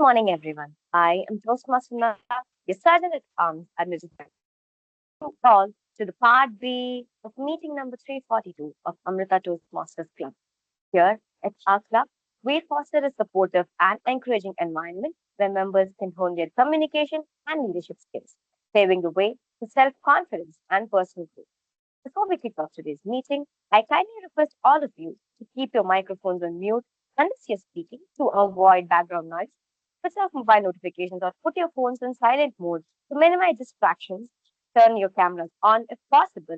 morning, everyone. I am Toastmaster Nada, your sergeant at arms at Nijitha. You all to the part B of meeting number 342 of Amrita Toastmasters Club. Here at our club, we foster a supportive and encouraging environment where members can hone their communication and leadership skills, paving the way to self-confidence and personal growth. Before we kick off today's meeting, I kindly request all of you to keep your microphones on mute unless you're speaking to avoid background noise. Switch off mobile notifications or put your phones in silent mode to minimize distractions. Turn your cameras on if possible.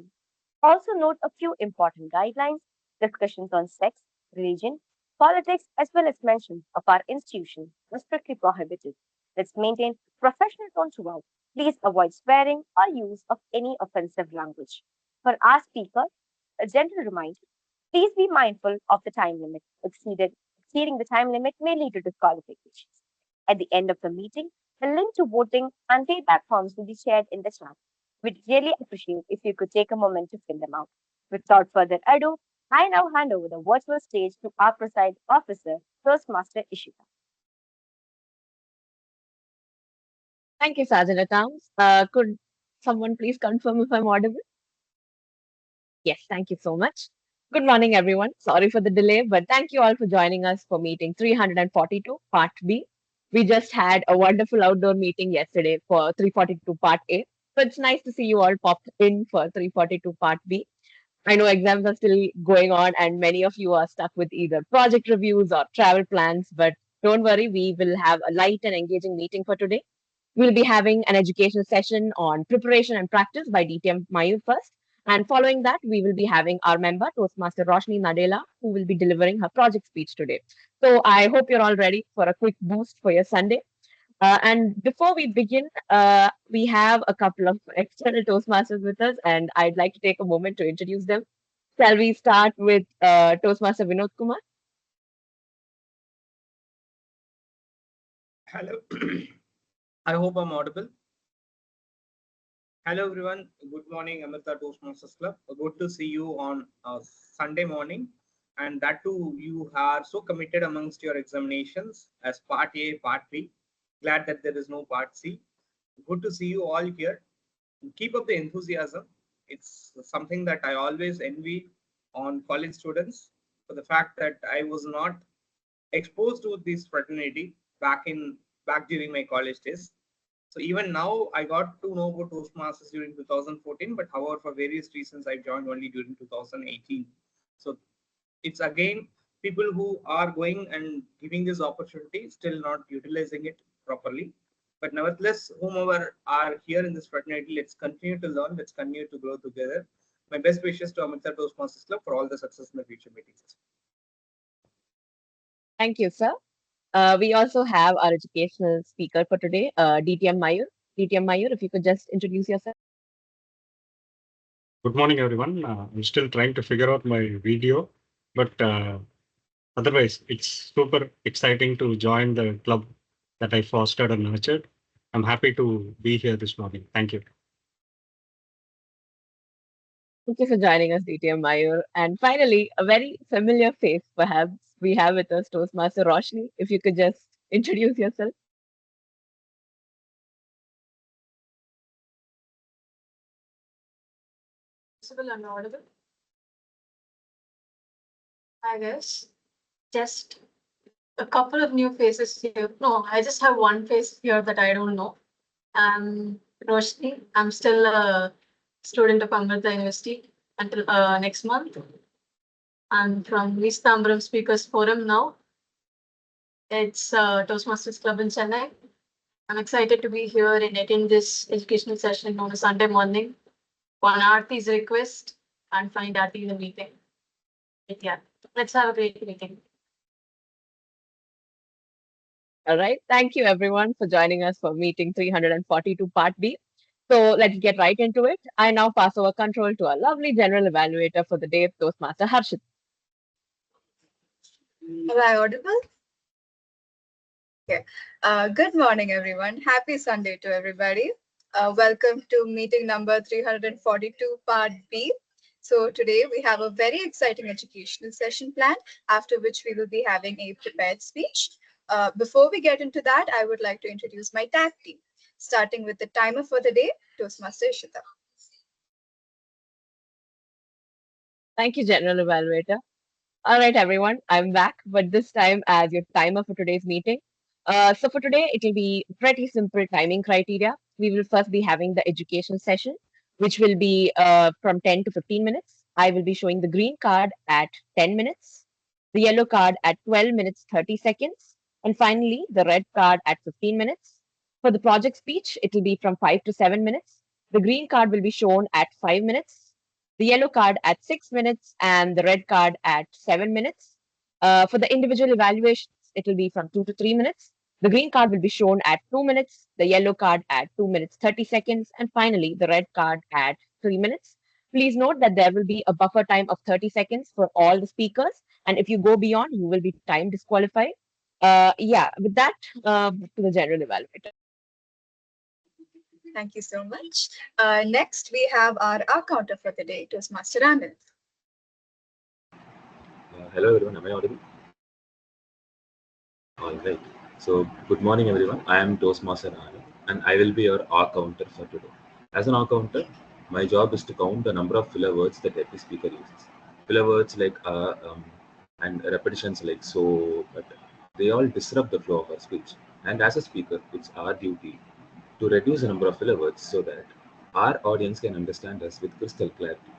Also, note a few important guidelines. Discussions on sex, religion, politics, as well as mentions of our institution are strictly prohibited. Let's maintain professional tone throughout. Please avoid swearing or use of any offensive language. For our speaker, a gentle reminder, please be mindful of the time limit. Exceeding the time limit may lead to disqualifications. At the end of the meeting, a link to voting and feedback forms will be shared in the chat. We'd really appreciate if you could take a moment to fill them out. Without further ado, I now hand over the virtual stage to our presiding officer, Toastmaster Ishita. Thank you, Sergeant at Arms. Could someone please confirm if I'm audible? Yes, thank you so much. Good morning, everyone. Sorry for the delay, but thank you all for joining us for meeting 342, Part B. We just had a wonderful outdoor meeting yesterday for 342, Part A. So it's nice to see you all pop in for 342, Part B. I know exams are still going on, and many of you are stuck with either project reviews or travel plans, but don't worry, we will have a light and engaging meeting for today. We'll be having an educational session on preparation and practice by DTM Mayur first. And following that, we will be having our member, Toastmaster Roshni Nadella, who will be delivering her project speech today. So I hope you're all ready for a quick boost for your Sunday. And before we begin, we have a couple of external Toastmasters with us, and I'd like to take a moment to introduce them. Shall we start with Toastmaster Vinod Kumar? Hello. I hope I'm audible. Hello, everyone. Good morning, Amrita Toastmasters Club. Good to see you on Sunday morning. And that too, you are so committed amongst your examinations as part A, part B. Glad that there is no part C. Good to see you all here. Keep up the enthusiasm. It's something that I always envy on college students for the fact that I was not exposed to this fraternity back during my college days. So even now, I got to know about Toastmasters during 2014, but however, for various reasons, I joined only during 2018. So it's again people who are going and giving this opportunity, still not utilizing it properly. But nevertheless, whomever are here in this fraternity, let's continue to learn, let's continue to grow together. My best wishes to Amrita Toastmasters Club for all the success in the future meetings. Thank you, sir. We also have our educational speaker for today, DTM Mayur. DTM Mayur, if you could just introduce yourself. Good morning, everyone. I'm still trying to figure out my video, but otherwise, it's super exciting to join the club that I fostered and nurtured. I'm happy to be here this morning. Thank you. Thank you for joining us, DTM Mayur. And finally, a very familiar face, perhaps, we have with us Toastmaster Roshni. If you could just introduce yourself. Visible and audible. I guess just a couple of new faces here. No, I just have one face here that I don't know. Roshni. I'm still a student of Amrita University until next month. I'm from East Tambaram Speakers Forum now. It's Toastmasters Club in Chennai. I'm excited to be here and attend this educational session on a Sunday morning on Aarti's request and find Aarti in the meeting. But yeah, let's have a great meeting. All right. Thank you, everyone, for joining us for meeting 342 Part B. So let's get right into it. I now pass over control to our lovely general evaluator for the day, Toastmaster Harshit. Am I audible? Okay. Good morning, everyone. Happy Sunday to everybody. Welcome to meeting number 342, Part B. So today we have a very exciting educational session planned, after which we will be having a prepared speech. Before we get into that, I would like to introduce my tag team, starting with the timer for the day, Toastmaster Ishita. Thank you, General Evaluator. All right, everyone, I'm back, but this time as your timer for today's meeting. So for today, it will be pretty simple timing criteria. We will first be having the education session, which will be from 10 to 15 minutes. I will be showing the green card at 10 minutes, the yellow card at 12 minutes 30 seconds, and finally the red card at 15 minutes. For the project speech, it will be from 5 to 7 minutes. The green card will be shown at 5 minutes, the yellow card at 6 minutes, and the red card at 7 minutes. For the individual evaluations, it will be from 2 to 3 minutes. The green card will be shown at 2 minutes, the yellow card at 2 minutes 30 seconds, and finally the red card at 3 minutes. Please note that there will be a buffer time of 30 seconds for all the speakers, and if you go beyond, you will be time disqualified. Yeah, with that, to the general evaluator. Thank you so much. Next, we have our counter for the day, Toastmaster Anand. Hello everyone, am I audible? All right. So good morning everyone. I am Toastmaster Anand and I will be your R counter for today. As an R counter, my job is to count the number of filler words that every speaker uses. Filler words like and repetitions like so, but they all disrupt the flow of our speech. And as a speaker, it's our duty to reduce the number of filler words so that our audience can understand us with crystal clarity.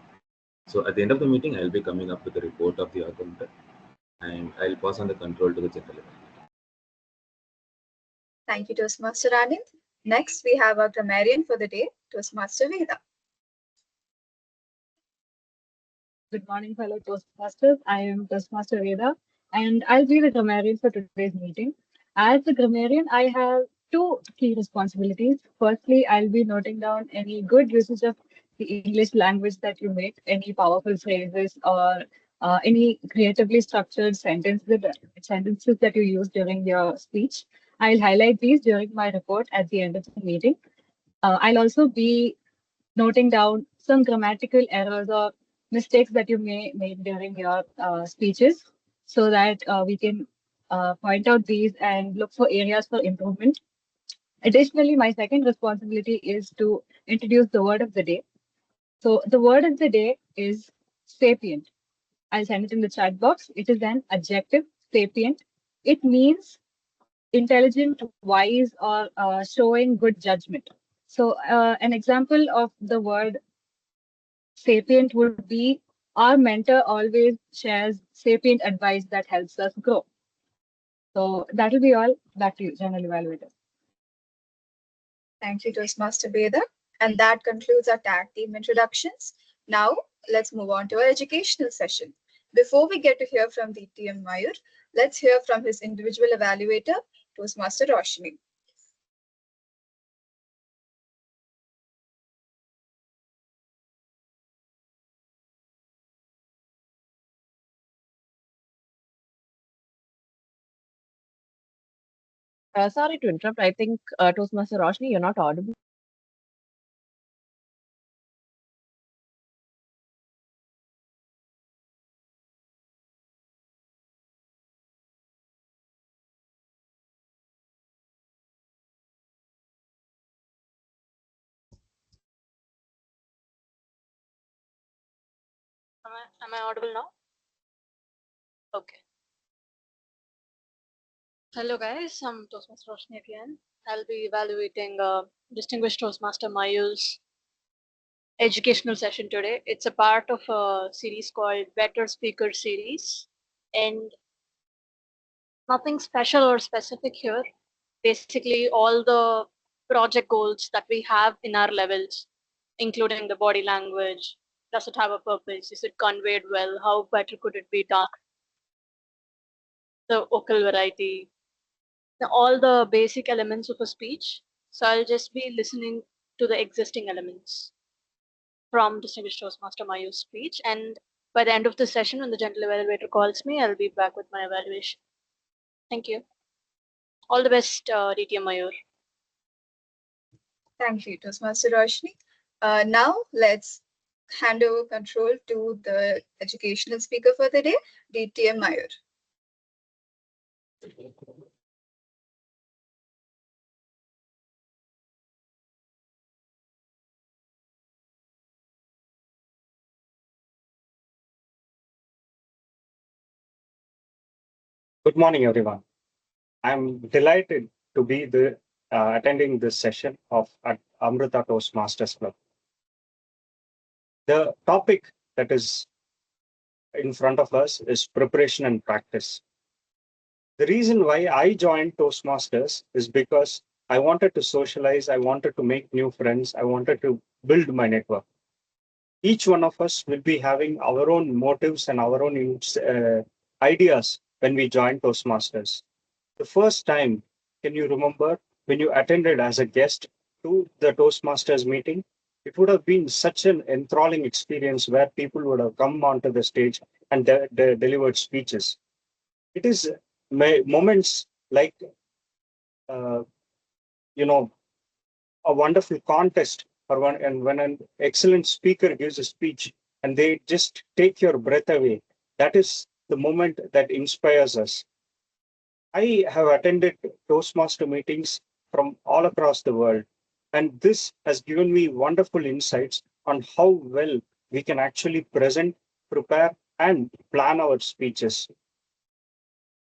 So at the end of the meeting, I'll be coming up with a report of the R counter and I'll pass on the control to the general. Thank you, Toastmaster Anand. Next, we have our grammarian for the day, Toastmaster Veda. Good morning, fellow Toastmasters. I am Toastmaster Veda, and I'll be the grammarian for today's meeting. As the grammarian, I have two key responsibilities. Firstly, I'll be noting down any good usage of the English language that you make, any powerful phrases or any creatively structured sentences that you use during your speech. I'll highlight these during my report at the end of the meeting. I'll also be noting down some grammatical errors or mistakes that you may make during your speeches so that we can point out these and look for areas for improvement. Additionally, my second responsibility is to introduce the word of the day. So the word of the day is sapient. I'll send it in the chat box. It is an adjective, sapient. It means intelligent, wise, or showing good judgment. So an example of the word sapient would be our mentor always shares sapient advice that helps us grow. So that'll be all. Back to you, General Evaluator. Thank you, Toastmaster Veda. And that concludes our tag team introductions. Now, let's move on to our educational session. Before we get to hear from DTM Mayur, let's hear from his individual evaluator, Toastmaster Roshni. Sorry to interrupt. I think Toastmaster Roshni, you're not audible. Am I audible now? Okay. Hello guys, I'm Toastmaster Roshni again. I'll be evaluating Distinguished Toastmaster Mayur's educational session today. It's a part of a series called Better Speaker Series, and nothing special or specific here. Basically, all the project goals that we have in our levels, including the body language, does it have a purpose? Is it conveyed well? How better could it be done? The vocal variety, all the basic elements of a speech. So I'll just be listening to the existing elements from Distinguished Toastmaster Mayur's speech. And by the end of the session, when the general evaluator calls me, I'll be back with my evaluation. Thank you. All the best, DTM Mayur. Thank you, Toastmaster Roshni. Now, let's hand over control to the educational speaker for the day, DTM Mayur. Good morning, everyone. I'm delighted to be attending this session of at Amrita Toastmasters Club. The topic that is in front of us is preparation and practice. The reason why I joined Toastmasters is because I wanted to socialize, I wanted to make new friends, I wanted to build my network. Each one of us will be having our own motives and our own ideas when we join Toastmasters. The first time, can you remember when you attended as a guest to the Toastmasters meeting? It would have been such an enthralling experience where people would have come onto the stage and delivered speeches. It is moments like, uh, you know, a wonderful contest or when an excellent speaker gives a speech and they just take your breath away. That is the moment that inspires us. I have attended Toastmaster meetings from all across the world, and this has given me wonderful insights on how well we can actually present, prepare, and plan our speeches.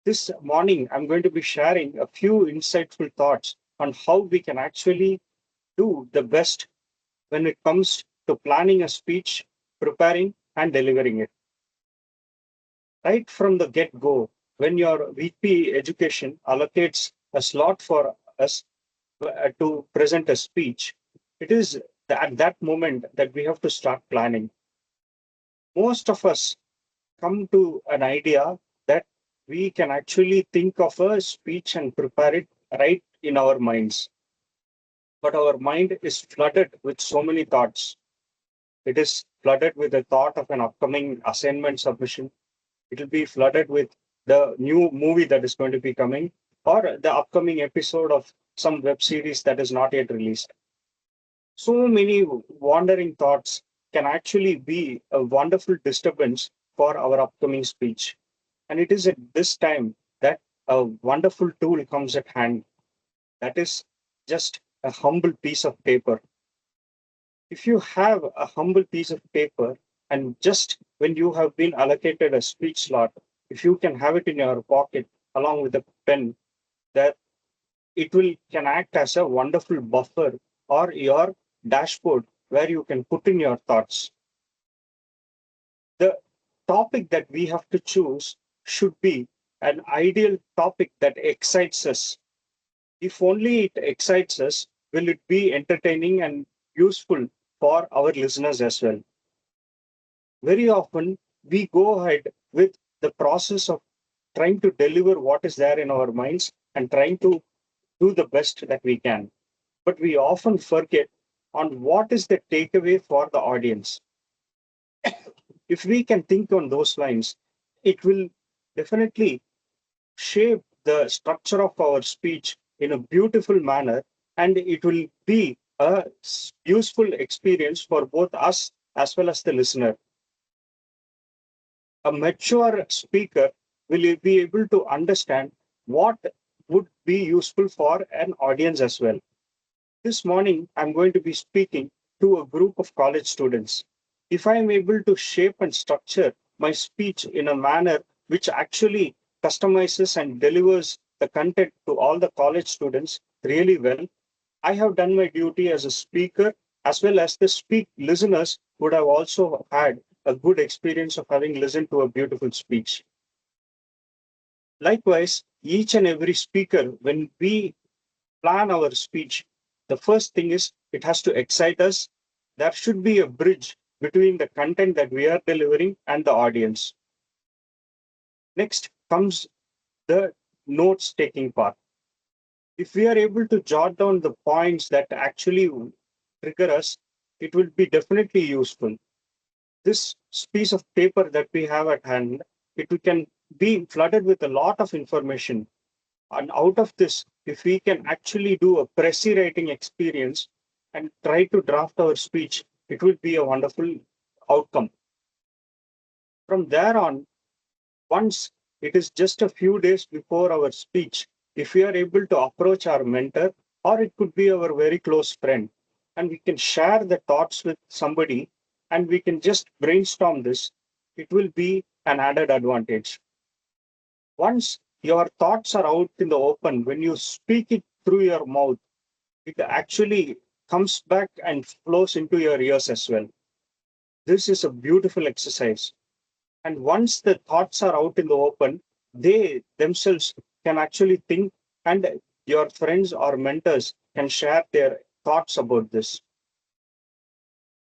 This morning, I'm going to be sharing a few insightful thoughts on how we can actually do the best when it comes to planning a speech, preparing, and delivering it. Right from the get go, when your VP education allocates a slot for us to present a speech, it is at that moment that we have to start planning. Most of us come to an idea that we can actually think of a speech and prepare it right in our minds. But our mind is flooded with so many thoughts. It is flooded with the thought of an upcoming assignment submission. It will be flooded with the new movie that is going to be coming or the upcoming episode of some web series that is not yet released. So many wandering thoughts can actually be a wonderful disturbance for our upcoming speech. And it is at this time that a wonderful tool comes at hand. That is just a humble piece of paper. If you have a humble piece of paper and just when you have been allocated a speech slot, if you can have it in your pocket along with a pen, that it will can act as a wonderful buffer or your dashboard where you can put in your thoughts. The topic that we have to choose should be an ideal topic that excites us. If only it excites us, will it be entertaining and useful for our listeners as well? Very often, we go ahead with the process of trying to deliver what is there in our minds and trying to do the best that we can. But we often forget on what is the takeaway for the audience. If we can think on those lines, it will definitely shape the structure of our speech in a beautiful manner, and it will be a useful experience for both us as well as the listener. A mature speaker will be able to understand what would be useful for an audience as well. This morning, I'm going to be speaking to a group of college students. If I am able to shape and structure my speech in a manner which actually customizes and delivers the content to all the college students really well, I have done my duty as a speaker, as well as the listeners would have also had a good experience of having listened to a beautiful speech. Likewise, each and every speaker, when we plan our speech, the first thing is it has to excite us. There should be a bridge between the content that we are delivering and the audience. Next comes the notes taking part. If we are able to jot down the points that actually trigger us, it will be definitely useful. This piece of paper that we have at hand, it can be flooded with a lot of information. And out of this, if we can actually do a pressy writing experience and try to draft our speech, it will be a wonderful outcome. From there on, once it is just a few days before our speech, if we are able to approach our mentor, or it could be our very close friend, and we can share the thoughts with somebody and we can just brainstorm this, it will be an added advantage. Once your thoughts are out in the open, when you speak it through your mouth, it actually comes back and flows into your ears as well. This is a beautiful exercise. And once the thoughts are out in the open, they themselves can actually think, and your friends or mentors can share their thoughts about this.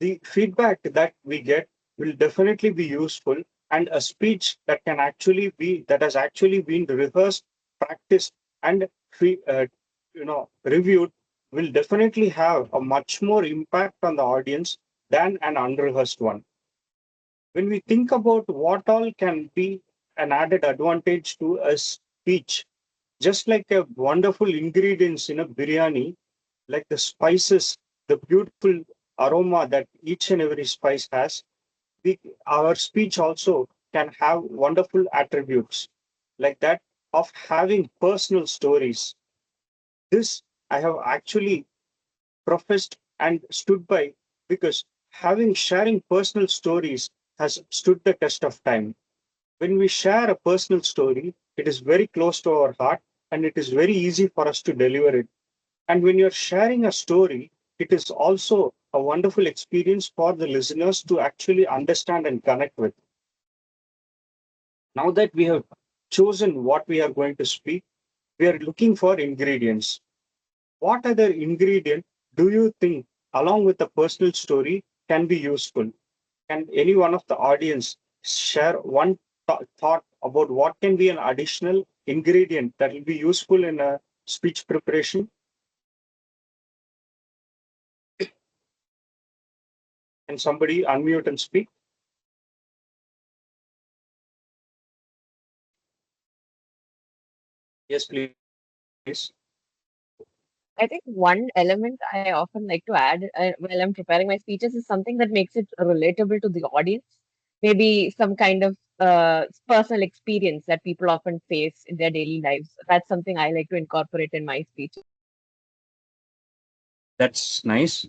The feedback that we get will definitely be useful, and a speech that has actually been rehearsed, practiced, and reviewed will definitely have a much more impact on the audience than an unrehearsed one. When we think about what all can be an added advantage to a speech, just like a wonderful ingredients in a biryani, like the spices, the beautiful aroma that each and every spice has, our speech also can have wonderful attributes like that of having personal stories. This I have actually professed and stood by, because having sharing personal stories has stood the test of time. When we share a personal story, it is very close to our heart, and it is very easy for us to deliver it. And when you're sharing a story, it is also a wonderful experience for the listeners to actually understand and connect with. Now that we have chosen what we are going to speak, we are looking for ingredients. What other ingredient do you think, along with the personal story, can be useful? Can any one of the audience share one thought about what can be an additional ingredient that will be useful in a speech preparation? Can somebody unmute and speak? Yes, please. I think one element I often like to add while I'm preparing my speeches is something that makes it relatable to the audience. Maybe some kind of personal experience that people often face in their daily lives. That's something I like to incorporate in my speeches. That's nice.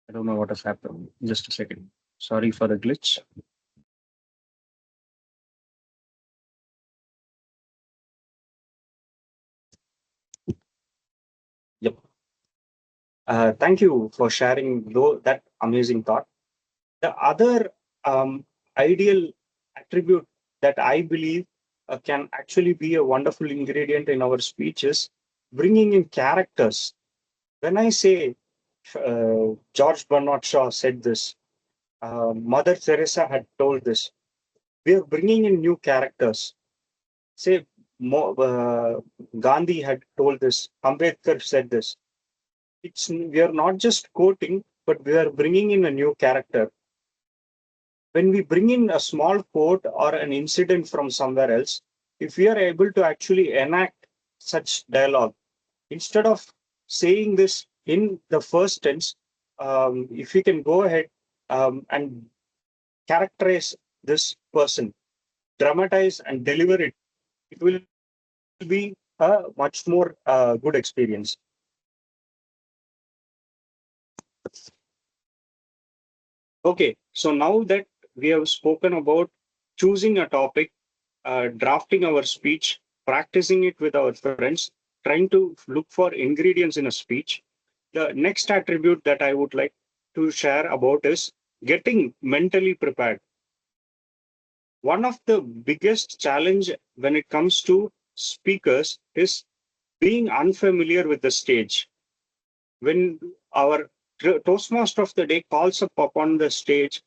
I don't know what has happened. Just a second. Sorry for the glitch. Yep. Thank you for sharing that amazing thought. The other ideal attribute that I believe can actually be a wonderful ingredient in our speech is bringing in characters. When I say George Bernard Shaw said this, Mother Teresa had told this, we are bringing in new characters. Say, Gandhi had told this, Ambedkar said this. We are not just quoting, but we are bringing in a new character. When we bring in a small quote or an incident from somewhere else, if we are able to actually enact such dialogue, instead of saying this in the first tense, if we can go ahead and characterize this person, dramatize and deliver it, it will be a much more good experience. Okay, so now that we have spoken about choosing a topic, drafting our speech, practicing it with our friends, trying to look for ingredients in a speech, the next attribute that I would like to share about is getting mentally prepared. One of the biggest challenge when it comes to speakers is being unfamiliar with the stage. When our Toastmaster of the day calls up on the stage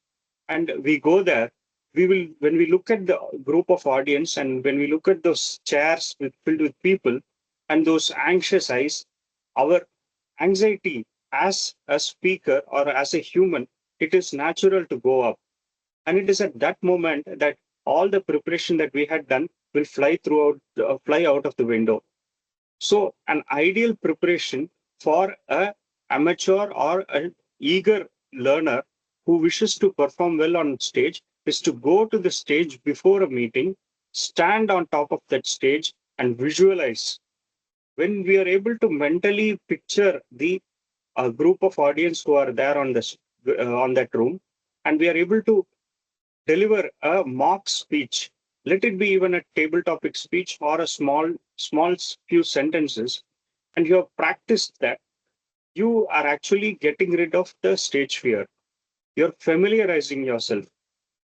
and we go there, when we look at the group of audience and when we look at those chairs filled with people and those anxious eyes, our anxiety as a speaker or as a human, it is natural to go up. And it is at that moment that all the preparation that we had done will fly out of the window. So an ideal preparation for a amateur or an eager learner who wishes to perform well on stage is to go to the stage before a meeting, stand on top of that stage and visualize. When we are able to mentally picture the group of audience who are there on that room, and we are able to deliver a mock speech, let it be even a table topic speech or a small few sentences, and you have practiced that, you are actually getting rid of the stage fear. You're familiarizing yourself.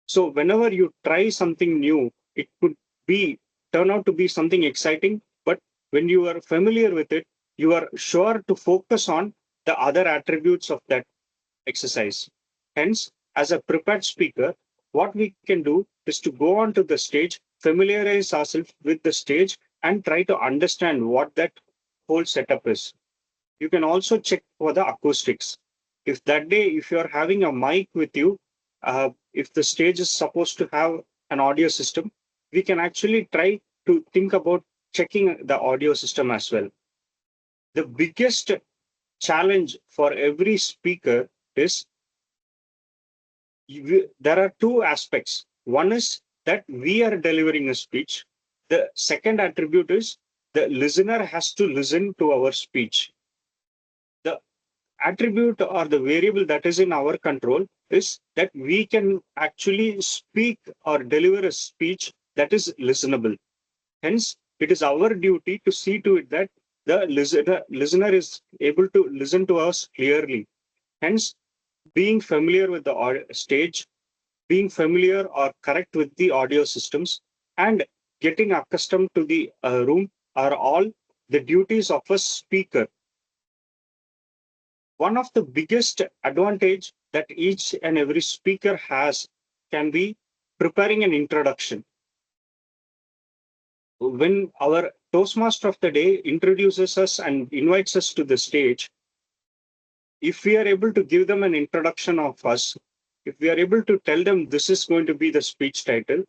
So whenever you try something new, it could be turn out to be something exciting, but when you are familiar with it, you are sure to focus on the other attributes of that exercise. Hence, as a prepared speaker, what we can do is to go onto the stage, familiarize ourselves with the stage, and try to understand what that whole setup is. You can also check for the acoustics. If that day, if you're having a mic with you, if the stage is supposed to have an audio system, we can actually try to think about checking the audio system as well. The biggest challenge for every speaker is there are two aspects. One is that we are delivering a speech. The second attribute is the listener has to listen to our speech. The attribute or the variable that is in our control is that we can actually speak or deliver a speech that is listenable. Hence, it is our duty to see to it that the listener is able to listen to us clearly. Hence, being familiar with the stage, being familiar or correct with the audio systems, and getting accustomed to the room are all the duties of a speaker. One of the biggest advantage that each and every speaker has can be preparing an introduction. When our Toastmaster of the day introduces us and invites us to the stage, if we are able to give them an introduction of us, if we are able to tell them this is going to be the speech title,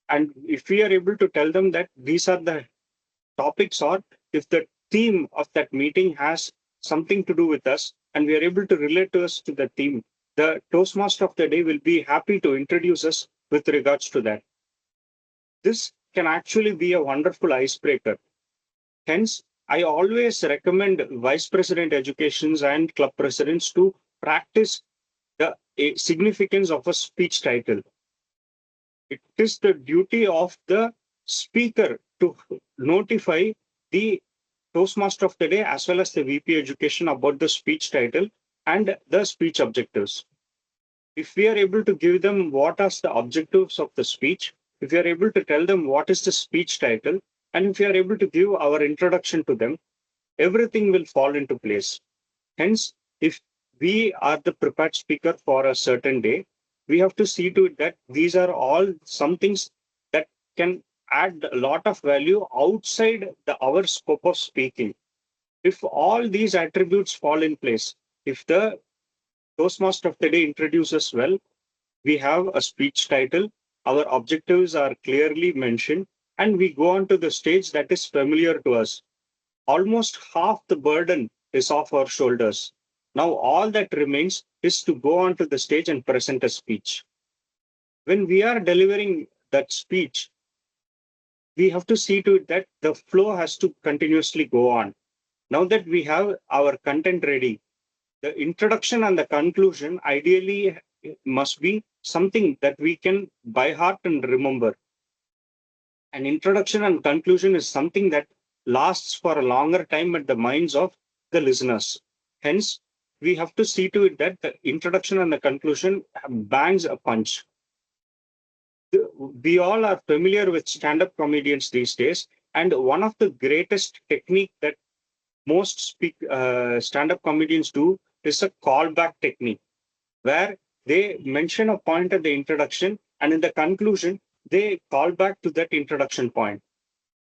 and if we are able to tell them that these are the topics, or if the theme of that meeting has something to do with us, and we are able to relate to us to the theme, the Toastmaster of the day will be happy to introduce us with regards to that. This can actually be a wonderful icebreaker. Hence, I always recommend vice president educations and club presidents to practice the significance of a speech title. It is the duty of the speaker to notify the Toastmaster of the day as well as the VP education about the speech title and the speech objectives. If we are able to give them what are the objectives of the speech, if we are able to tell them what is the speech title, and if we are able to give our introduction to them, everything will fall into place. Hence, if we are the prepared speaker for a certain day, we have to see to it that these are all some things that can add a lot of value outside our scope of speaking. If all these attributes fall in place, if the Toastmaster of the day introduces well, we have a speech title, our objectives are clearly mentioned, and we go on to the stage that is familiar to us. Almost half the burden is off our shoulders. Now, all that remains is to go onto the stage and present a speech. When we are delivering that speech, we have to see to it that the flow has to continuously go on. Now that we have our content ready, the introduction and the conclusion ideally must be something that we can by heart and remember. An introduction and conclusion is something that lasts for a longer time at the minds of the listeners. Hence, we have to see to it that the introduction and the conclusion bangs a punch. We all are familiar with stand-up comedians these days, and one of the greatest technique that most stand-up comedians do is a callback technique, where they mention a point at the introduction, and in the conclusion, they call back to that introduction point.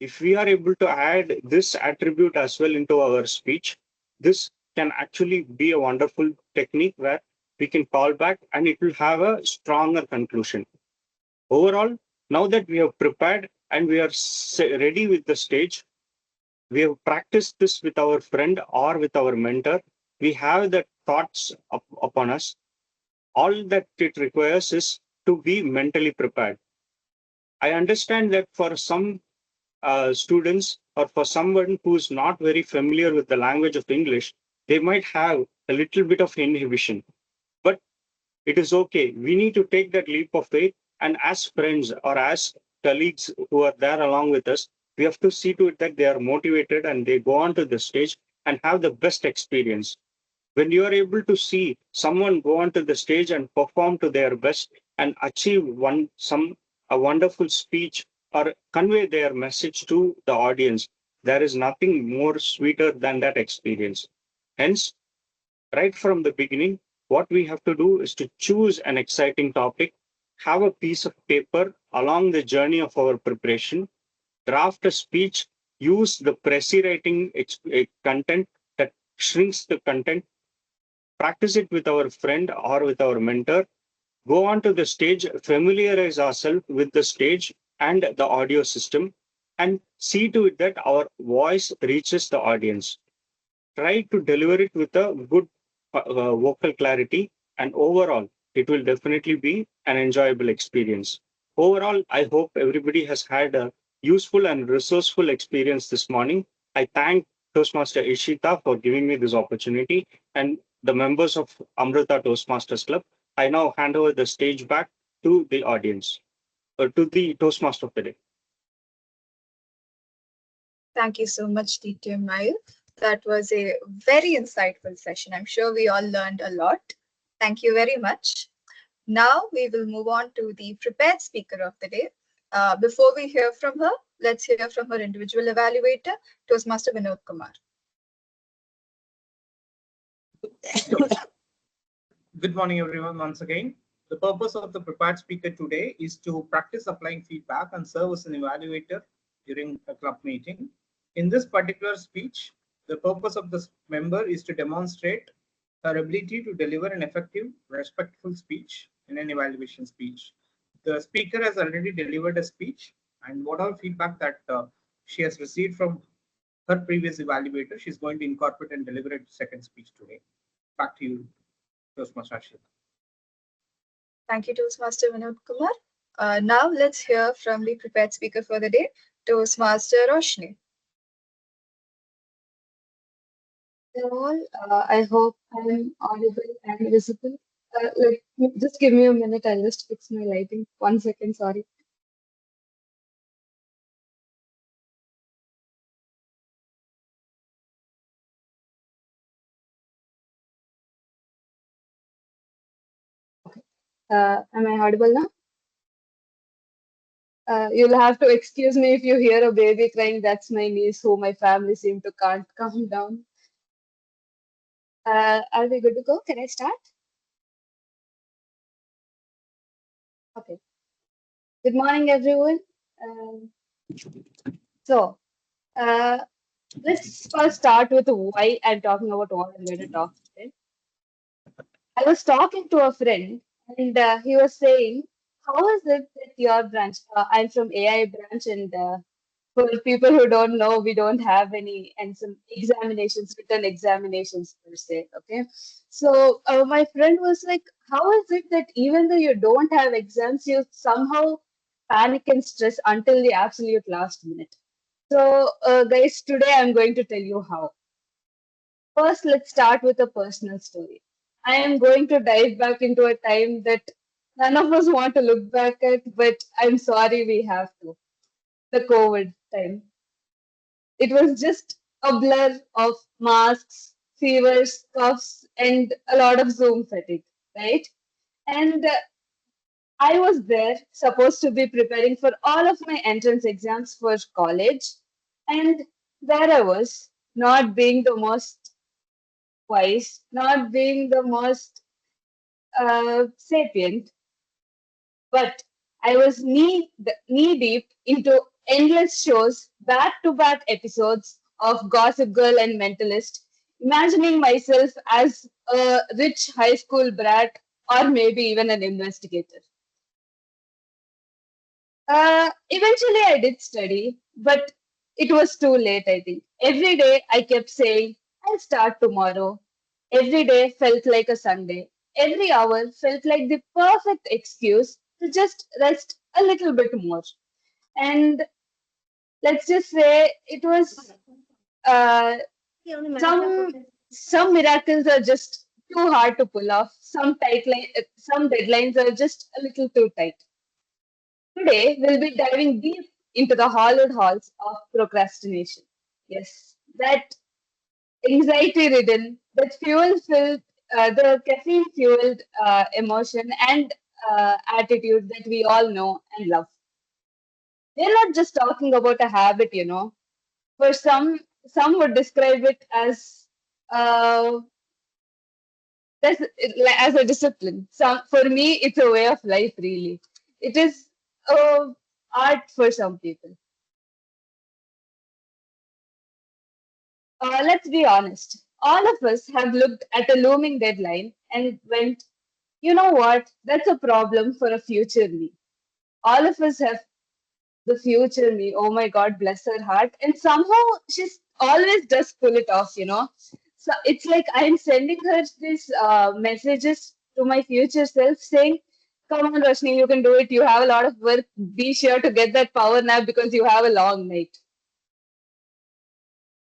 If we are able to add this attribute as well into our speech, this can actually be a wonderful technique where we can call back and it will have a stronger conclusion. Overall, now that we have prepared and we are ready with the stage, we have practiced this with our friend or with our mentor, we have the thoughts upon us. All that it requires is to be mentally prepared. I understand that for some students or for someone who is not very familiar with the language of English, they might have a little bit of inhibition. But it is okay. We need to take that leap of faith And as friends or as colleagues who are there along with us, we have to see to it that they are motivated and they go onto the stage and have the best experience. When you are able to see someone go onto the stage and perform to their best and achieve a wonderful speech or convey their message to the audience, there is nothing more sweeter than that experience. Hence, right from the beginning, what we have to do is to choose an exciting topic, have a piece of paper along the journey of our preparation, draft a speech, use the Prezi writing content that shrinks the content, practice it with our friend or with our mentor, go onto the stage, familiarize ourselves with the stage and the audio system, and see to it that our voice reaches the audience. Try to deliver it with a good vocal clarity, and overall, it will definitely be an enjoyable experience. Overall, I hope everybody has had a useful and resourceful experience this morning. I thank Toastmaster Ishita for giving me this opportunity and the members of Amrita Toastmasters Club. I now hand over the stage back to the audience, to the Toastmaster of the day. Thank you so much, DTM Mayur. That was a very insightful session. I'm sure we all learned a lot. Thank you very much. Now we will move on to the prepared speaker of the day. Before we hear from her, let's hear from her individual evaluator, Toastmaster Vinod Kumar. Good morning, everyone, once again. The purpose of the prepared speaker today is to practice applying feedback and serve as an evaluator during a club meeting. In this particular speech, the purpose of this member is to demonstrate her ability to deliver an effective, respectful speech in an evaluation speech. The speaker has already delivered a speech, and whatever feedback that she has received from her previous evaluator, she's going to incorporate and deliver a second speech today. Back to you, Toastmaster Ashita. Thank you, Toastmaster Vinod Kumar. Now let's hear from the prepared speaker for the day, Toastmaster Roshni. All, I hope I'm audible and visible. Just give me a minute. I'll just fix my lighting. 1 second, sorry. Am I audible now? You'll have to excuse me if you hear a baby crying. That's my niece, who my family seem to can't calm down. Are we good to go? Can I start? Okay. Good morning, everyone. So, let's first start with why I'm talking about what I'm going to talk today. I was talking to a friend, and he was saying, "How is it that your branch?" I'm from AI branch, and for people who don't know, we don't have any and some examinations, written examinations per se. Okay, so my friend was like, "How is it that even though you don't have exams, you somehow panic and stress until the absolute last minute?" So, guys, today I'm going to tell you how. First, let's start with a personal story. I am going to dive back into a time that none of us want to look back at, but I'm sorry we have to. The COVID time. It was just a blur of masks, fevers, coughs, and a lot of Zoom fatigue, right? And I was there, supposed to be preparing for all of my entrance exams for college, and there I was, not being the most wise, not being the most sapient, but I was knee deep into endless shows, back to back episodes of Gossip Girl and Mentalist, imagining myself as a rich high school brat or maybe even an investigator. Eventually, I did study, but it was too late, I think. Every day I kept saying, I'll start tomorrow. Every day felt like a Sunday. Every hour felt like the perfect excuse to just rest a little bit more. And let's just say it was uh, some miracles are just too hard to pull off. Some deadlines are just a little too tight. Today, we'll be diving deep into the hollowed halls of procrastination. Yes, that anxiety ridden, that fuel filled, the caffeine fueled emotion and attitude that we all know and love. We're not just talking about a habit, you know. For some would describe it uh, as a discipline. Some for me, it's a way of life. Really, it is art for some people. Let's be honest. All of us have looked at a looming deadline and went, you know what? That's a problem for a future me. All of us have the future me. Oh my God, bless her heart. And somehow she's always does pull it off, you know. So it's like I'm sending her these messages to my future self saying, come on, Roshni, you can do it. You have a lot of work. Be sure to get that power nap because you have a long night.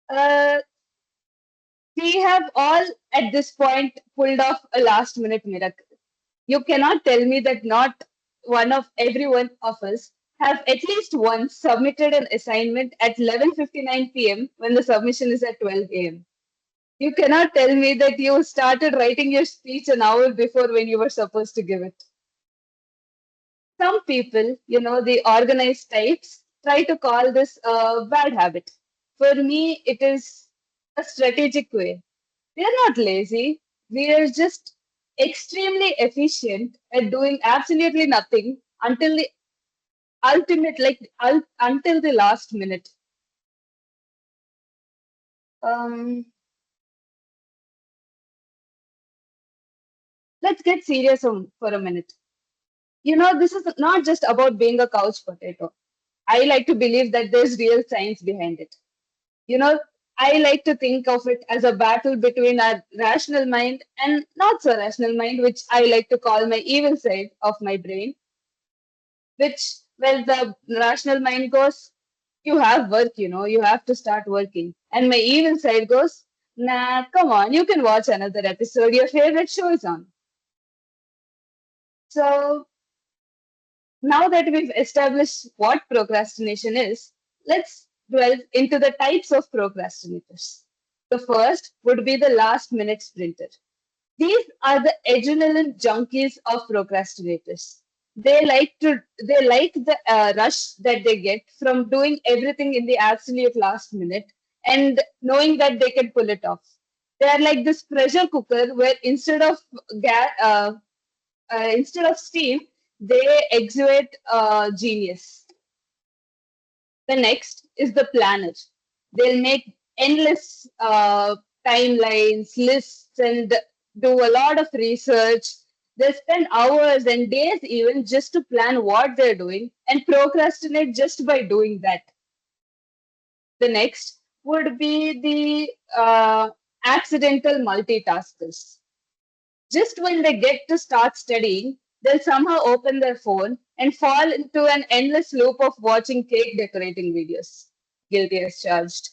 Uh, we have all at this point pulled off a last minute miracle. You cannot tell me that not one of every one of us have at least once submitted an assignment at 11:59 p.m. when the submission is at 12 a.m. You cannot tell me that you started writing your speech an hour before when you were supposed to give it. Some people, you know, the organized types, try to call this a bad habit. For me, it is a strategic way. We are not lazy. We are just extremely efficient at doing absolutely nothing until the ultimate, until the last minute. Um, let's get serious for a minute. You know, this is not just about being a couch potato. I like to believe that there's real science behind it. You know, I like to think of it as a battle between our rational mind and not so rational mind, which I like to call my evil side of my brain, which, well, the rational mind goes, you have work, you know, you have to start working. And my evil side goes, nah, come on, you can watch another episode. Your favorite show is on. So now that we've established what procrastination is, let's delve into the types of procrastinators. The first would be the last minute sprinter. These are the adrenaline junkies of procrastinators. They like the rush that they get from doing everything in the absolute last minute and knowing that they can pull it off. They are like this pressure cooker where instead of steam, they exude genius. The next is the planner. They'll make endless timelines, lists, and do a lot of research. They'll spend hours and days even just to plan what they're doing and procrastinate just by doing that. The next would be the accidental multitaskers. Just when they get to start studying, they'll somehow open their phone and fall into an endless loop of watching cake decorating videos. Guilty as charged.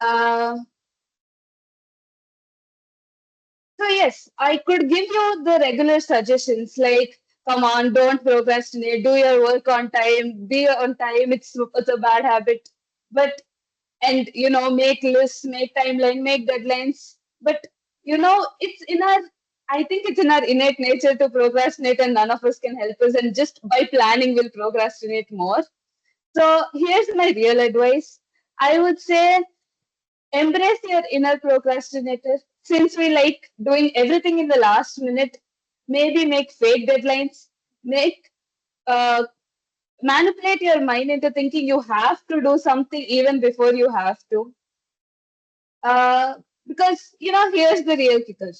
Uh, so, yes, I could give you the regular suggestions like, come on, don't procrastinate, do your work on time, be on time, it's a bad habit. But and you know make lists, make timeline, make deadlines, but you know it's in our I think it's in our innate nature to procrastinate and none of us can help us, and just by planning we'll procrastinate more. So here's my real advice. I would say embrace your inner procrastinator. Since we like doing everything in the last minute, maybe make fake deadlines, make uh, manipulate your mind into thinking you have to do something even before you have to. Because you know, here's the real kicker.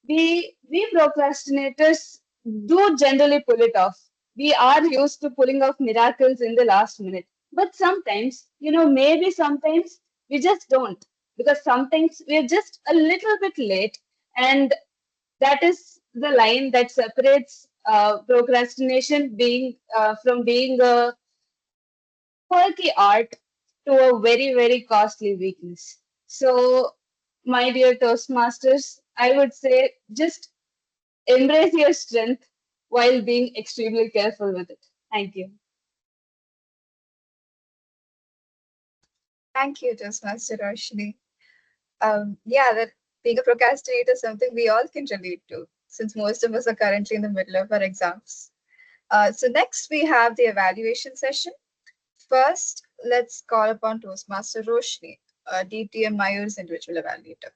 We procrastinators do generally pull it off. We are used to pulling off miracles in the last minute. But sometimes, you know, maybe sometimes we just don't. Because sometimes we're just a little bit late. And that is the line that separates procrastination being from being a quirky art to a very, very costly weakness. So, my dear Toastmasters, I would say just embrace your strength, while being extremely careful with it. Thank you. Thank you, Toastmaster Roshni. Yeah, that being a procrastinator is something we all can relate to, since most of us are currently in the middle of our exams. So next we have the evaluation session. First, let's call upon Toastmaster Roshni, DTM Mayur's individual evaluator.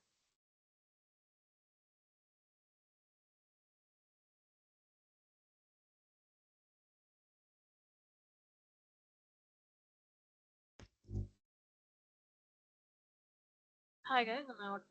Hi guys, I'm out.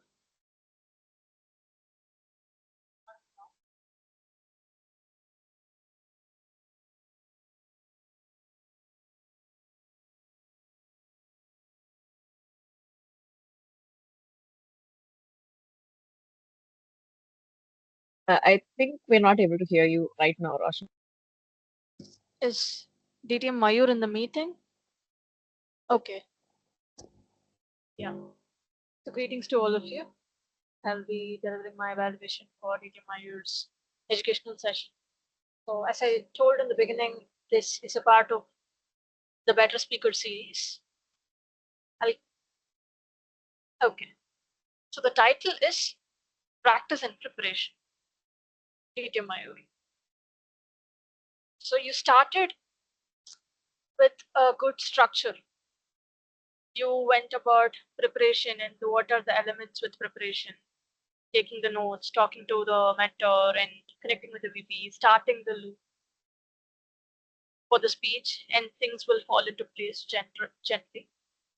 I think we're not able to hear you right now, Roshni. Is DTM Mayur in the meeting? Okay. Yeah. So greetings to all of you. I'll be delivering my evaluation for DTM Mayur's educational session. So as I told in the beginning, this is a part of the Better Speaker series. Okay. So the title is Practice and Preparation, DTM Mayur. So you started with a good structure. You went about preparation and what are the elements with preparation, taking the notes, talking to the mentor, and connecting with the VP, starting the loop for the speech, and things will fall into place gently.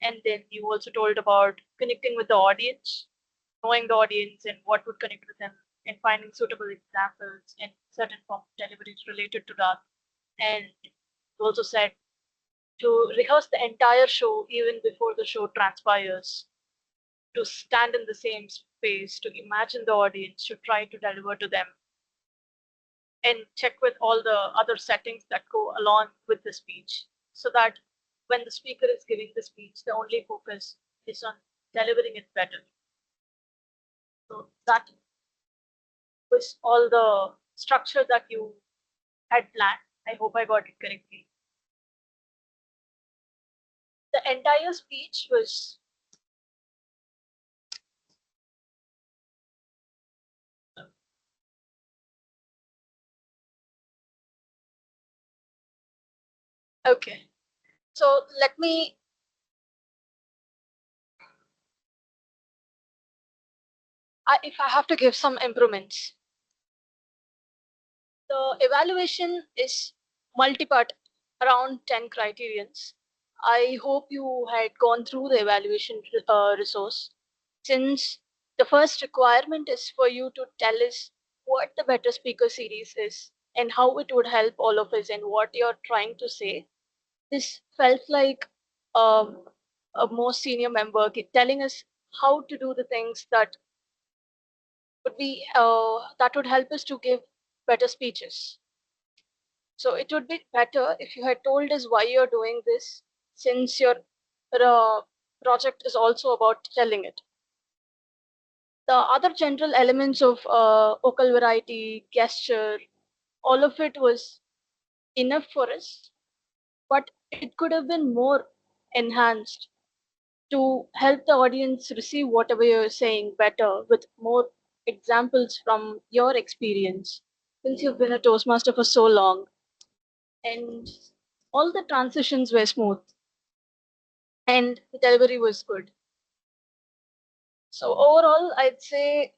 And then you also told about connecting with the audience, knowing the audience and what would connect with them, and finding suitable examples and certain form of deliveries related to that. And you also said to rehearse the entire show even before the show transpires, to stand in the same space, to imagine the audience, to try to deliver to them, and check with all the other settings that go along with the speech, so that when the speaker is giving the speech, the only focus is on delivering it better. So that was all the structure that you had planned. I hope I got it correctly. The entire speech was okay. So let me if I have to give some improvements, the evaluation is multi-part, around 10 criterions. I hope you had gone through the evaluation resource, since the first requirement is for you to tell us what the Better Speaker series is and how it would help all of us and what you're trying to say. This felt like um, a more senior member telling us how to do the things that would be that would help us to give better speeches. So it would be better if you had told us why you're doing this, since your project is also about telling it. The other general elements of vocal variety, gesture, all of it was enough for us, but it could have been more enhanced to help the audience receive whatever you're saying better with more examples from your experience, since you've been a Toastmaster for so long. And all the transitions were smooth and the delivery was good. So overall, I'd say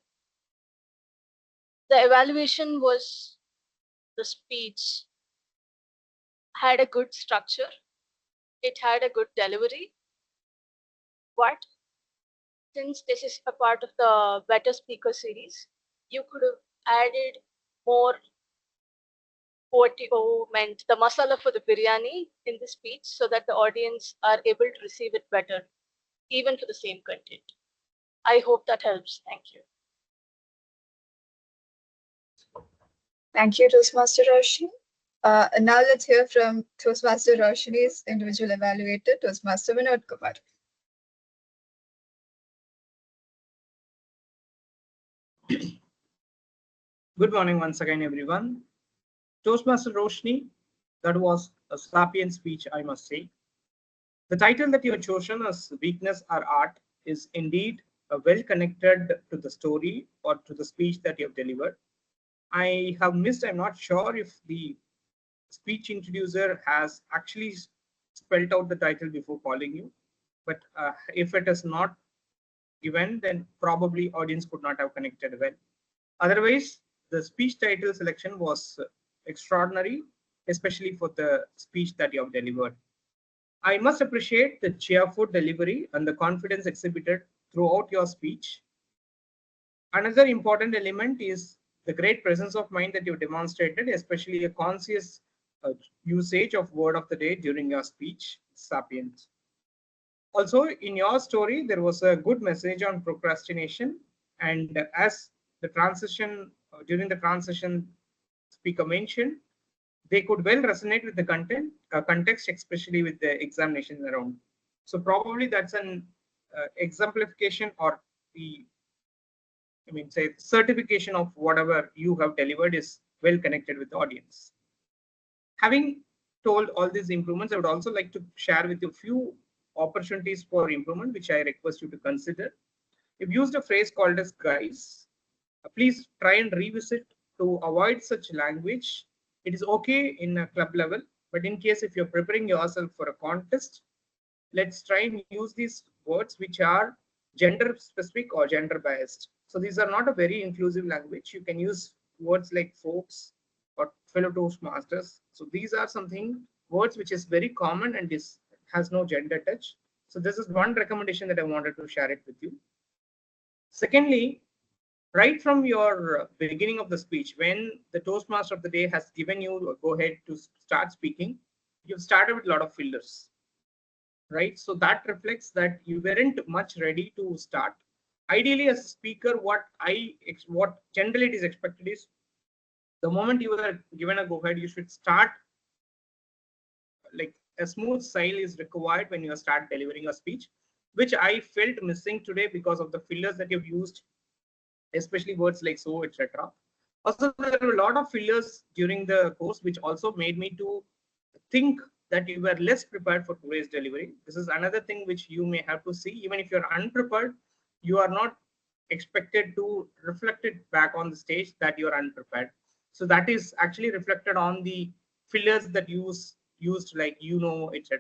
the evaluation was the speech had a good structure, it had a good delivery, but since this is a part of the Better Speaker series, you could have added more what you meant, the masala for the biryani in the speech, so that the audience are able to receive it better, even for the same content. I hope that helps. Thank you. Thank you, Toastmaster Roshni. And now let's hear from Toastmaster Roshni's individual evaluator, Toastmaster Vinod Kumar. Good morning once again, everyone. Toastmaster Roshni, that was a sapient speech, I must say. The title that you have chosen as Weakness or Art is indeed well connected to the story or to the speech that you have delivered. I have missed, I'm not sure if the speech introducer has actually spelled out the title before calling you, but if it is not given, then probably audience could not have connected well. Otherwise, the speech title selection was extraordinary, especially for the speech that you have delivered. I must appreciate the cheerful delivery and the confidence exhibited throughout your speech. Another important element is the great presence of mind that you demonstrated, especially a conscious usage of word of the day during your speech, sapient. Also, in your story, there was a good message on procrastination. And as the transition, during the transition speaker mentioned, they could well resonate with the content, context, especially with the examinations around. So probably that's an exemplification or the, say certification of whatever you have delivered is well connected with the audience. Having told all these improvements, I would also like to share with you a few opportunities for improvement, which I request you to consider. You've used a phrase called as guys. Please try and revisit to avoid such language. It is okay in a club level, but in case if you're preparing yourself for a contest, let's try and use these words which are gender specific or gender biased. So these are not a very inclusive language. You can use words like folks or fellow Toastmasters. So these are something words which is very common and has no gender touch. So this is one recommendation that I wanted to share it with you. Secondly, right from your beginning of the speech, when the Toastmaster of the day has given you a go ahead to start speaking, you've started with a lot of fillers, right? So that reflects that you weren't much ready to start. Ideally, as a speaker, what generally it is expected is the moment you are given a go ahead, you should start like a smooth style is required when you start delivering a speech, which I felt missing today because of the fillers that you've used, especially words like so, etc. Also, there were a lot of fillers during the course, which also made me to think that you were less prepared for today's delivery. This is another thing which you may have to see. Even if you're unprepared, you are not expected to reflect it back on the stage that you're unprepared. So that is actually reflected on the fillers that used like, etc.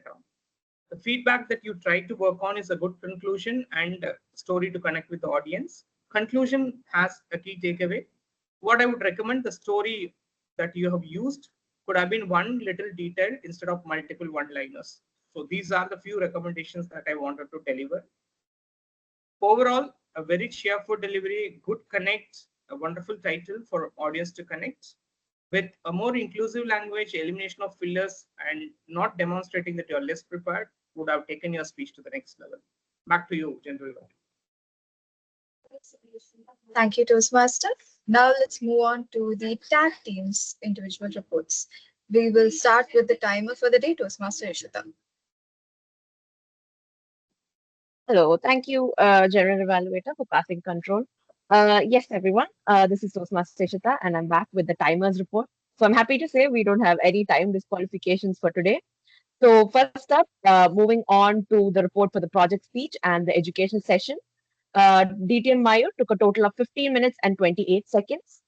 The feedback that you try to work on is a good conclusion and story to connect with the audience. Conclusion has a key takeaway. What I would recommend, the story that you have used could have been one little detail instead of multiple one-liners. So these are the few recommendations that I wanted to deliver. Overall, a very cheerful delivery, good connect, a wonderful title for audience to connect. With a more inclusive language, elimination of fillers, and not demonstrating that you're less prepared would have taken your speech to the next level. Back to you, General. Thank you, Toastmaster. Now let's move on to the tag team's individual reports. We will start with the timer for the day, Toastmaster Ishita. Hello, thank you, General Evaluator, for passing control. Yes, everyone, this is Toastmaster Shita, and I'm back with the timers report. So I'm happy to say we don't have any time disqualifications for today. So first up, moving on to the report for the project speech and the education session. DTM Mayo took a total of 15 minutes and 28 seconds.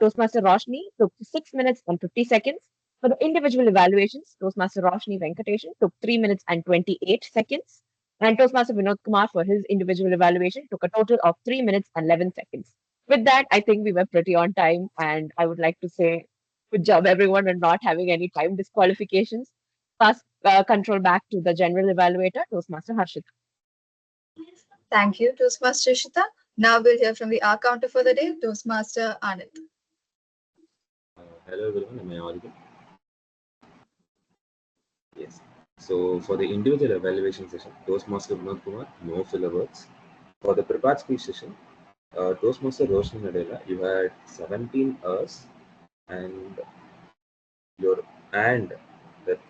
Toastmaster Roshni took 6 minutes and 50 seconds. For the individual evaluations, Toastmaster Roshni Venkateshan took 3 minutes and 28 seconds. And Toastmaster Vinod Kumar, for his individual evaluation, took a total of 3 minutes and 11 seconds. With that, I think we were pretty on time, and I would like to say good job, everyone, on not having any time disqualifications. Pass control back to the general evaluator, Toastmaster Harshit. Thank you, Toastmaster Ishita. Now we'll hear from the R counter for the day, Toastmaster Anand. Hello everyone, am I audible? Yes. So for the individual evaluation session, Toastmaster Vinod Kumar, no filler words. For the prepared speech session, Toastmaster Roshni Nadella, you had 17 hours and your and that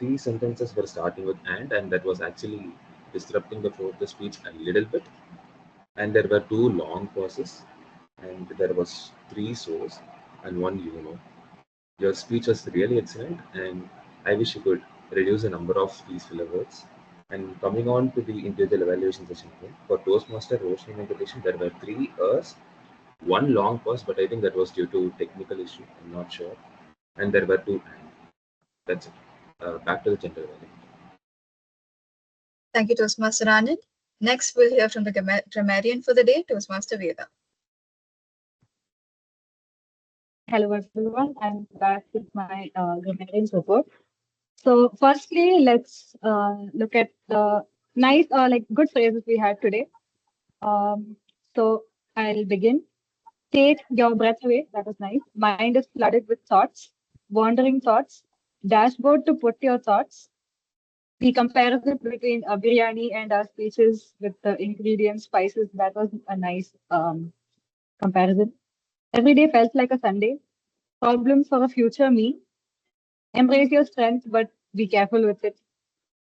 3 sentences were starting with and that was actually disrupting the flow of the speech a little bit. And there were 2 long pauses and there was 3 so's and 1 . Your speech was really excellent, and I wish you could reduce the number of these filler words. And coming on to the individual evaluation session again, for Toastmaster Roshni invitation, there were 3 hours, one long pause, but I think that was due to technical issue. I'm not sure. And there were two. That's it. Back to the general evaluation. Thank you, Toastmaster Anand. Next, we'll hear from the grammarian for the day, Toastmaster Veda. Hello everyone, I'm back with my grammarian's report. So firstly, let's look at the nice like good phrases we had today. So I'll begin. Take your breath away. That was nice. Mind is flooded with thoughts, wandering thoughts. Dashboard to put your thoughts. The comparison between biryani and our speeches with the ingredients, spices, that was a nice comparison. Every day felt like a Sunday. Problems for a future me. Embrace your strength, but be careful with it.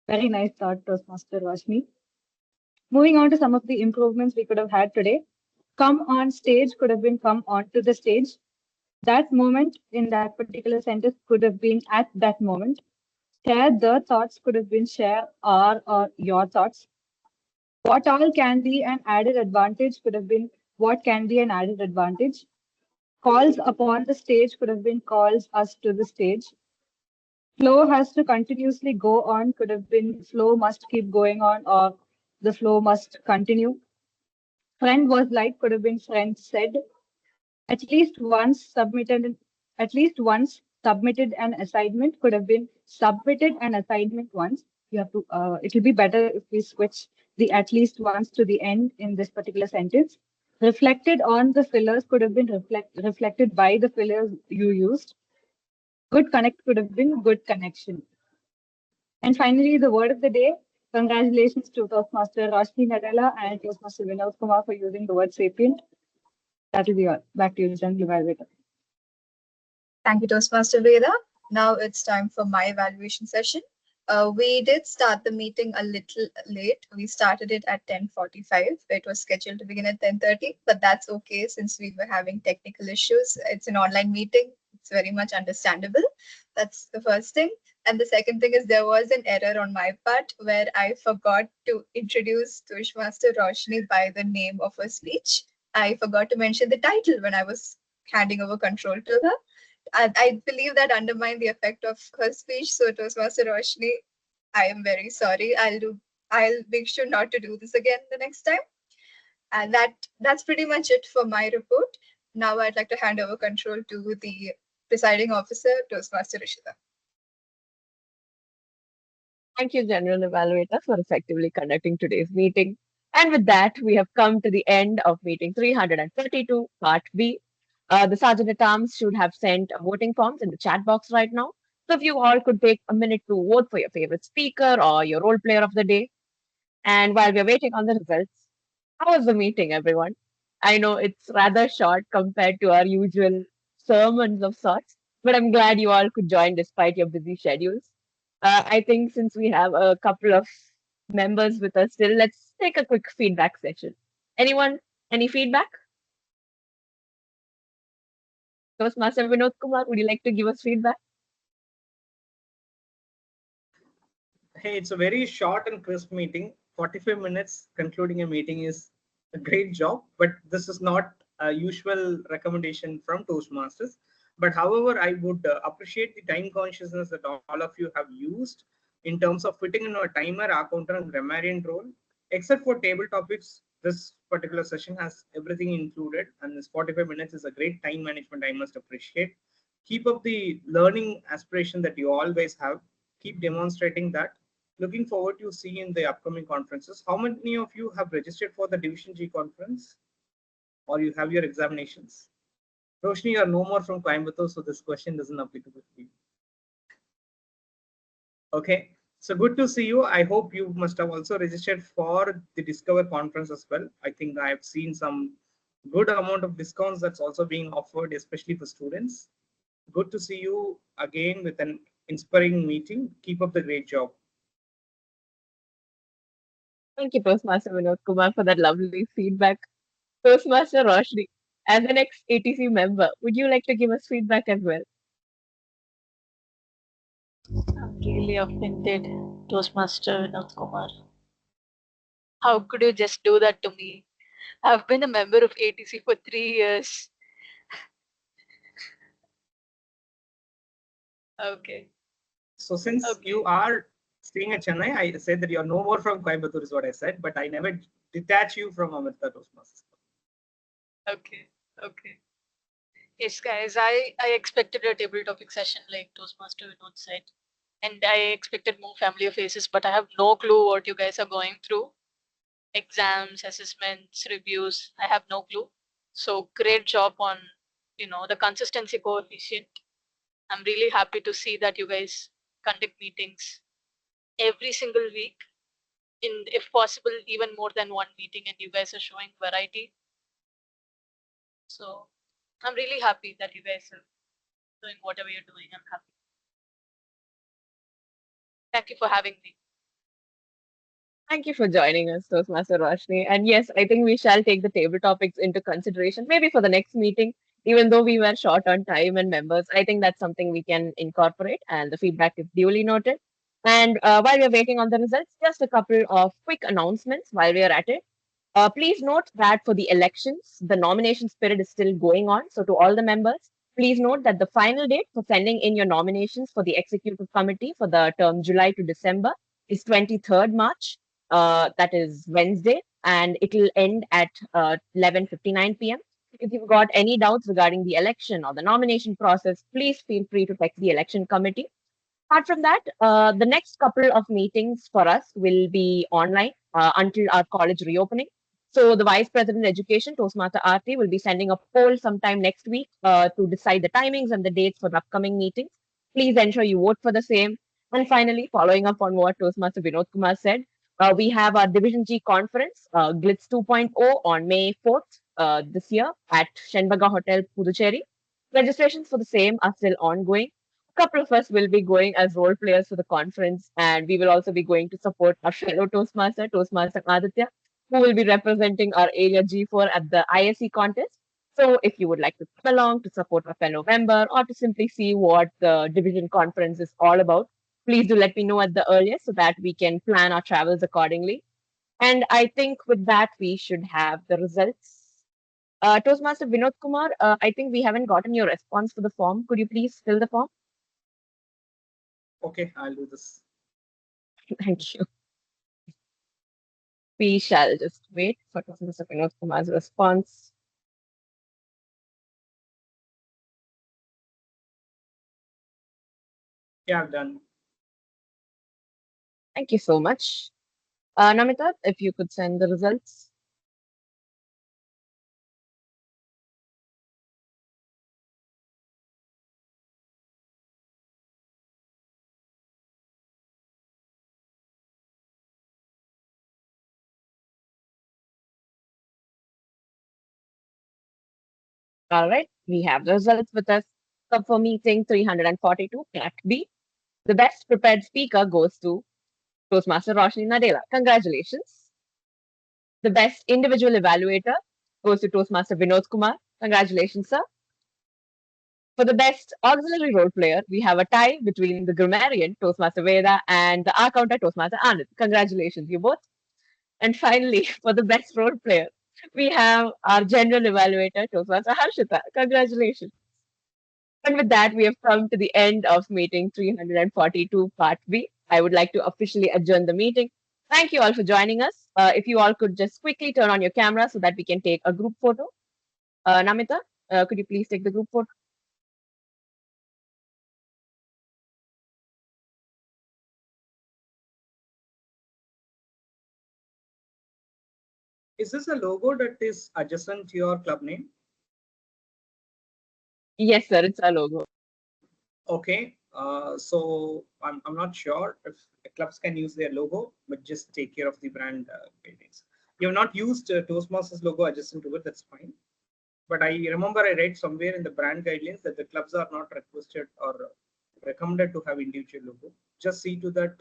Very nice thought, Toastmaster Roshni. Moving on to some of the improvements we could have had today. Come on stage could have been come onto the stage. That moment in that particular sentence could have been at that moment. Share the thoughts could have been share our or your thoughts. What all can be an added advantage could have been what can be an added advantage. Calls upon the stage could have been calls us to the stage. Flow has to continuously go on could have been flow must keep going on or the flow must continue. Friend was like could have been friend said. At least once submitted at least once submitted an assignment could have been submitted an assignment once. You have to it will be better if we switch the at least once to the end in this particular sentence. Reflected on the fillers could have been reflected by the fillers you used. Good connect could have been good connection. And finally, the word of the day. Congratulations to Toastmaster Roshni Nadella and Toastmaster Vinod Kumar for using the word sapient. That will be all. Back to you, General Evaluator. Thank you, Toastmaster Veda. Now it's time for my evaluation session. We did start the meeting a little late. We started it at 10:45. It was scheduled to begin at 10:30, but that's okay since we were having technical issues. It's an online meeting. It's very much understandable. That's the first thing. And the second thing is there was an error on my part where I forgot to introduce Toastmaster Roshni by the name of her speech. I forgot to mention the title when I was handing over control to her. I believe that undermined the effect of her speech. So Toastmaster Roshni, I am very sorry. I'll make sure not to do this again the next time. And that's pretty much it for my report. Now I'd like to hand over control to the presiding officer, Toastmaster Rishita. Thank you, General Evaluator, for effectively conducting today's meeting. And with that, we have come to the end of meeting 332, Part B. The Sergeant at Arms should have sent voting forms in the chat box right now. So if you all could take a minute to vote for your favorite speaker or your role player of the day. And while we're waiting on the results, how was the meeting, everyone? I know it's rather short compared to our usual sermons of sorts, but I'm glad you all could join despite your busy schedules. I think since we have a couple of members with us still, let's take a quick feedback session. Anyone, any feedback? Toastmaster Vinod Kumar, would you like to give us feedback? Hey, it's a very short and crisp meeting. 45 minutes concluding a meeting is a great job, but this is not a usual recommendation from Toastmasters. But however, I would appreciate the time consciousness that all of you have used in terms of fitting in a timer, accountant, and grammarian role. Except for table topics, this particular session has everything included, and this 45 minutes is a great time management I must appreciate. Keep up the learning aspiration that you always have. Keep demonstrating that. Looking forward to see in the upcoming conferences. How many of you have registered for the Division G conference, or you have your examinations? Roshni, you are no more from Coimbatore, so this question doesn't apply to you. Okay, so good to see you. I hope you must have also registered for the Discover conference as well. I think I have seen some good amount of discounts that's also being offered, especially for students. Good to see you again with an inspiring meeting. Keep up the great job. Thank you, Toastmaster Vinod Kumar, for that lovely feedback. Toastmaster Roshni, as an ex-ATC member, would you like to give us feedback as well? I'm really offended, Toastmaster Vinod Kumar. How could you just do that to me? I've been a member of ATC for 3 years. Okay. So since Okay. you are staying at Chennai, I said that you are no more from Coimbatore is what I said, but I never detach you from Amrita Toastmasters. Okay. Okay. Yes, guys, I expected a table topic session like Toastmaster Vinod said, and I expected more familiar faces, but I have no clue what you guys are going through. Exams, assessments, reviews. I have no clue. So great job on, the consistency coefficient. I'm really happy to see that you guys conduct meetings every single week, in if possible even more than one meeting, and you guys are showing variety. So I'm really happy that you guys are doing whatever you're doing. I'm happy. Thank you for having me. Thank you for joining us, Toastmaster Roshni. And yes, I think we shall take the table topics into consideration, maybe for the next meeting. Even though we were short on time and members, I think that's something we can incorporate, and the feedback is duly noted. And while we're waiting on the results, just a couple of quick announcements while we are at it. Please note that for the elections, the nomination period is still going on. So, to all the members, please note that the final date for sending in your nominations for the executive committee for the term July to December is 23rd March. That is Wednesday, and it will end at 11:59 p.m. If you've got any doubts regarding the election or the nomination process, please feel free to text the election committee. Apart from that, the next couple of meetings for us will be online until our college reopening. So the Vice President Education, Toastmaster RT, will be sending a poll sometime next week to decide the timings and the dates for the upcoming meetings. Please ensure you vote for the same. And finally, following up on what Toastmaster Vinod Kumar said, we have our Division G conference, Glitz 2.0, on May 4th this year at Shenbaga Hotel, Puducherry. Registrations for the same are still ongoing. A couple of us will be going as role players for the conference, and we will also be going to support our fellow Toastmaster Aditya, who will be representing our area G4 at the ISE contest. So, if you would like to come along to support a fellow member or to simply see what the division conference is all about, please do let me know at the earliest so that we can plan our travels accordingly. And I think with that, we should have the results. Toastmaster Vinod Kumar, I think we haven't gotten your response for the form. Could you please fill the form? Okay, I'll do this. Thank you. We shall just wait for Mr. Vinod Kumar's response. Yeah, I'm done. Thank you so much. Namita, if you could send the results. All right, we have the results with us. So for meeting 342, Pack B, the best prepared speaker goes to Toastmaster Roshni Nadella. Congratulations. The best individual evaluator goes to Toastmaster Vinod Kumar. Congratulations, sir. For the best auxiliary role player, we have a tie between the grammarian, Toastmaster Veda, and the R counter, Toastmaster Anand. Congratulations, you both. And finally, for the best role player, we have our general evaluator, Toastmaster Harshita. Congratulations. And with that, we have come to the end of meeting 342, Part B. I would like to officially adjourn the meeting. Thank you all for joining us. If you all could just quickly turn on your camera so that we can take a group photo. Namita, could you please take the group photo? Is this a logo that is adjacent to your club name? Yes, sir, it's our logo. Okay, so I'm not sure if the clubs can use their logo, but just take care of the brand guidelines. You have not used Toastmasters logo adjacent to it, that's fine. But I remember I read somewhere in the brand guidelines that the clubs are not requested or recommended to have individual logo. Just see to that